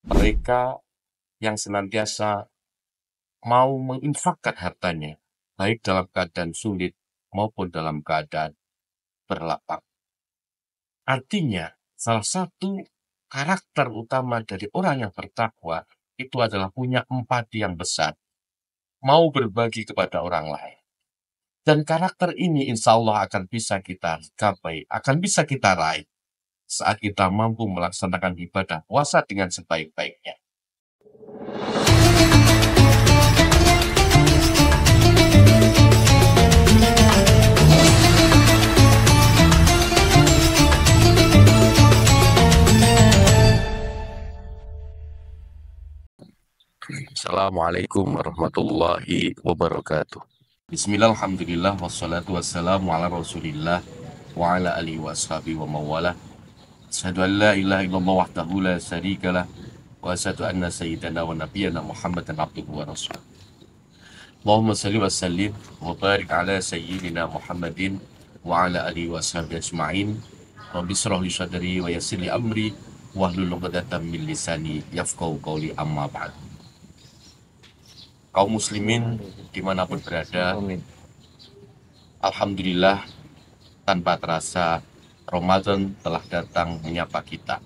Mereka yang senantiasa mau menginfakkan hartanya, baik dalam keadaan sulit maupun dalam keadaan berlapang. Artinya, salah satu karakter utama dari orang yang bertakwa itu adalah punya empati yang besar, mau berbagi kepada orang lain. Dan karakter ini insya Allah akan bisa kita capai, akan bisa kita raih saat kita mampu melaksanakan ibadah puasa dengan sebaik-baiknya. Assalamualaikum warahmatullahi wabarakatuh. Bismillah, alhamdulillah, wassalatu wassalamu ala rasulillah wa ala alihi wa ashabihi wa mawala. Asyhadu an la ilaha illallah wahdahu la syarikalah wa asyhadu anna sayyidana wa nabiyyana Muhammadan abduhu wa rasuluh. Allahumma salli wa sallim wa barik ala sayyidina Muhammadin wa ala alihi wa ashabihi ajma'in. Rabbi shrah li sadri wa yassir li amri wahlul 'uqdatam min lisani yafqahu qawli, amma ba'd. Kaum muslimin dimanapun berada, alhamdulillah tanpa terasa Ramadan telah datang menyapa kita.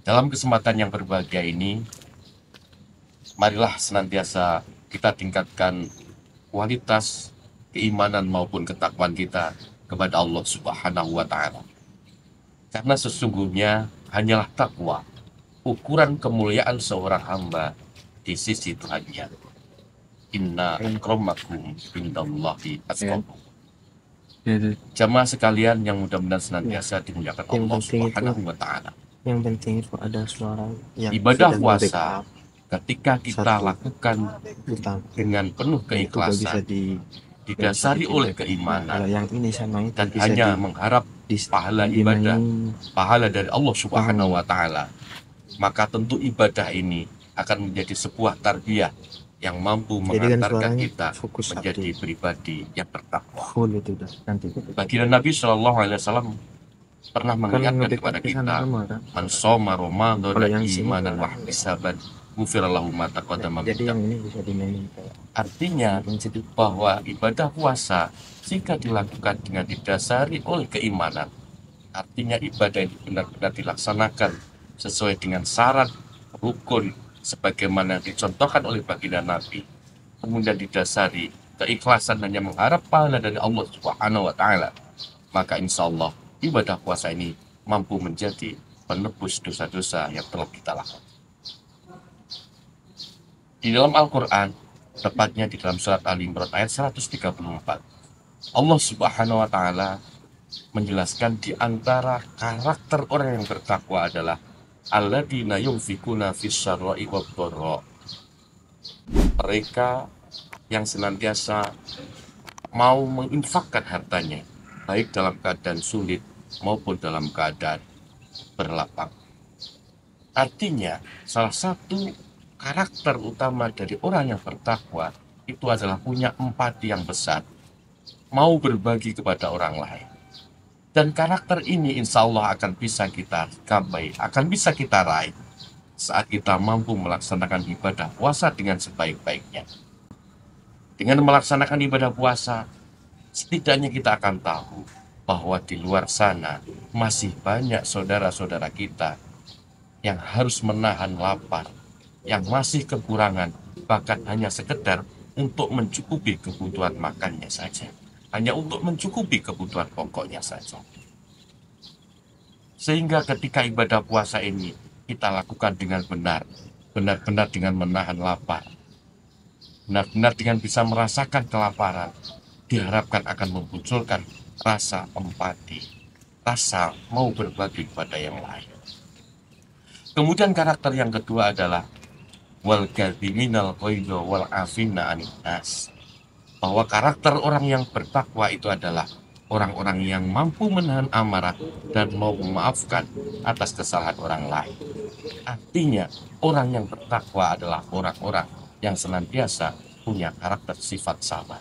Dalam kesempatan yang berbahagia ini, marilah senantiasa kita tingkatkan kualitas keimanan maupun ketakwaan kita kepada Allah Subhanahu wa Ta'ala. Karena sesungguhnya hanyalah takwa ukuran kemuliaan seorang hamba di sisi Tuhannya. Inna akramakum indallahi atqakum. Jamaah sekalian yang mudah-mudahan senantiasa dimuliakan Allah Subhanahu wa Ta'ala. Yang penting itu ada suara yang ibadah puasa ketika kita lakukan dengan penuh keikhlasan, didasari oleh keimanan, yang ini sama itu dan hanya mengharap pahala ibadah, pahala dari Allah Subhanahu wa Ta'ala, maka tentu ibadah ini akan menjadi sebuah tarbiyah yang mampu mengantarkan kita menjadi pribadi yang bertakwa. Baginda Nabi Shallallahu Alaihi Wasallam pernah mengingatkan kepada kita, man shoma Ramadan imanan wa ihtisaban ghufira lahu ma taqaddama min dhanbi. Artinya bahwa ibadah puasa jika dilakukan dengan didasari oleh keimanan, artinya ibadah ini benar-benar dilaksanakan sesuai dengan syarat rukun sebagaimana dicontohkan oleh baginda Nabi, kemudian didasari keikhlasan hanya mengharap pahala dari Allah Subhanahu wa Ta'ala, maka insya Allah ibadah puasa ini mampu menjadi penebus dosa-dosa yang telah kita lakukan. Di dalam Al-Quran, tepatnya di dalam surat Al-Imran ayat 134, Allah Subhanahu wa Ta'ala menjelaskan di antara karakter orang yang bertakwa adalah alladzina yunfikuna fis-syarra'i wad-dharra. Mereka yang senantiasa mau menginfakkan hartanya, baik dalam keadaan sulit maupun dalam keadaan berlapang. Artinya, salah satu karakter utama dari orang yang bertakwa itu adalah punya empati yang besar, mau berbagi kepada orang lain. Dan karakter ini insya Allah akan bisa kita capai, akan bisa kita raih saat kita mampu melaksanakan ibadah puasa dengan sebaik-baiknya. Dengan melaksanakan ibadah puasa, setidaknya kita akan tahu bahwa di luar sana masih banyak saudara-saudara kita yang harus menahan lapar, yang masih kekurangan, bahkan hanya sekedar untuk mencukupi kebutuhan makannya saja. Hanya untuk mencukupi kebutuhan pokoknya saja. Sehingga ketika ibadah puasa ini kita lakukan dengan benar, benar-benar dengan menahan lapar, benar-benar dengan bisa merasakan kelaparan, diharapkan akan memunculkan rasa empati, rasa mau berbagi kepada yang lain. Kemudian karakter yang kedua adalah wal kadhiminal ghaidha wal afina 'anil nas. Bahwa karakter orang yang bertakwa itu adalah orang-orang yang mampu menahan amarah dan mau memaafkan atas kesalahan orang lain. Artinya, orang yang bertakwa adalah orang-orang yang senantiasa punya karakter sifat sabar.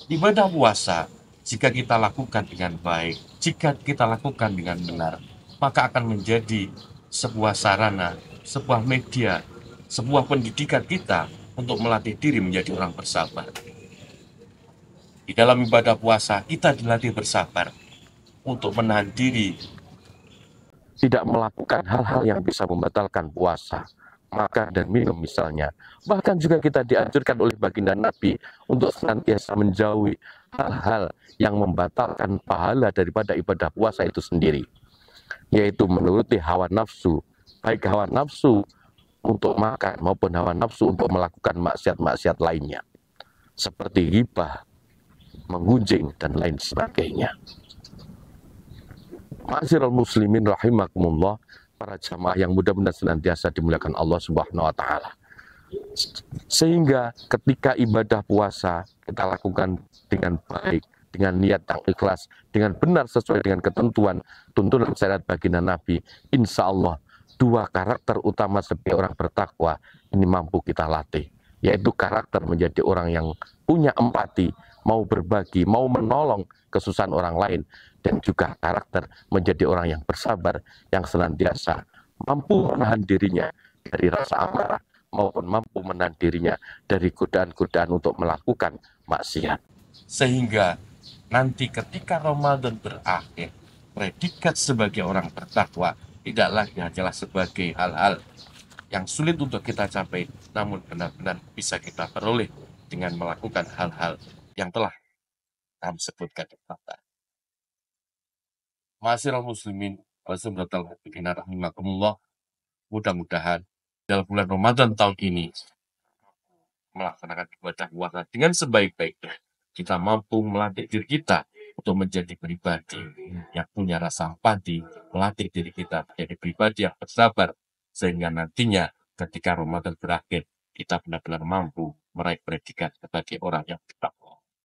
Ibadah puasa, jika kita lakukan dengan baik, jika kita lakukan dengan benar, maka akan menjadi sebuah sarana, sebuah media, sebuah pendidikan kita untuk melatih diri menjadi orang bersabar. Di dalam ibadah puasa, kita dilatih bersabar untuk menahan diri, tidak melakukan hal-hal yang bisa membatalkan puasa, makan dan minum misalnya. Bahkan juga kita dianjurkan oleh baginda Nabi untuk senantiasa menjauhi hal-hal yang membatalkan pahala daripada ibadah puasa itu sendiri, yaitu menuruti hawa nafsu, baik hawa nafsu untuk makan maupun hawa nafsu untuk melakukan maksiat-maksiat lainnya, seperti ghibah, menggunjing, dan lain sebagainya. Ma'asyiral muslimin rahimakumullah, para jamaah yang mudah-mudahan senantiasa dimuliakan Allah Subhanahu wa taala. Sehingga ketika ibadah puasa kita lakukan dengan baik, dengan niat yang ikhlas, dengan benar sesuai dengan ketentuan tuntunan syariat baginda Nabi, insya Allah dua karakter utama sebagai orang bertakwa ini mampu kita latih, yaitu karakter menjadi orang yang punya empati, mau berbagi, mau menolong kesusahan orang lain, dan juga karakter menjadi orang yang bersabar, yang senantiasa mampu menahan dirinya dari rasa amarah, maupun mampu menahan dirinya dari godaan-godaan untuk melakukan maksiat. Sehingga nanti ketika Ramadan berakhir, predikat sebagai orang bertakwa tidak lagi hanyalah sebagai hal-hal yang sulit untuk kita capai, namun benar-benar bisa kita peroleh dengan melakukan hal-hal yang telah kami sebutkan di atas. Ma'asyiral muslimin rahimakumullah, mudah-mudahan dalam bulan Ramadan tahun ini melaksanakan ibadah puasa dengan sebaik-baiknya, kita mampu melatih diri kita untuk menjadi pribadi yang punya rasa empati, melatih diri kita menjadi pribadi yang bersabar, sehingga nantinya ketika Ramadan berakhir, kita benar-benar mampu meraih predikat sebagai orang yang bertakwa.